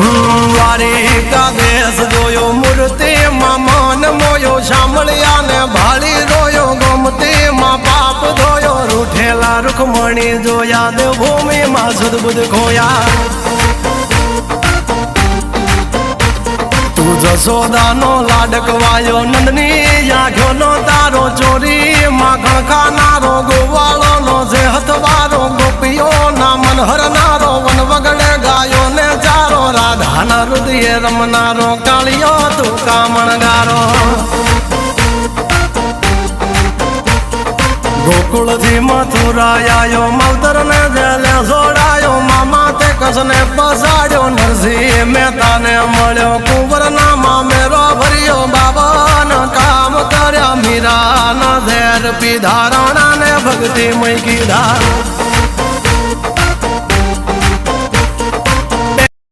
દ્વારિકા દેશ જોયો મૂર્તિમાં મન મોયો સાંભળ્યા ને ભાળી રોયો ગમતીમાં પાપ ધોયો રૂઠેલા રૂખમણી જોયા દેવભૂમિમાં સદબુદ્ધ ખોયા તું જશોદાનો લાડકવાયો નંદની આંખોનો તારો ચોરી માખણ ખાનારો ગોવાળોનો જે હથવારો ગોપીઓના મન હરનારો વન વગડે ગાયો ને ચારો રાધાના હૃદયે રમનારો કાળિયો તું કામણગારો ગોકુળથી મથુરા આયો માવતર ને જેલે જોડાયો મામા તે કસને પસાડ્યો નરસિંહ મહેતાને મળ્યો કુંવરના મામેરો ભર્યો બાબાના કામ કર્યા મીરાના ઝેર પીધા રાણાને ભક્તિ મય કીધા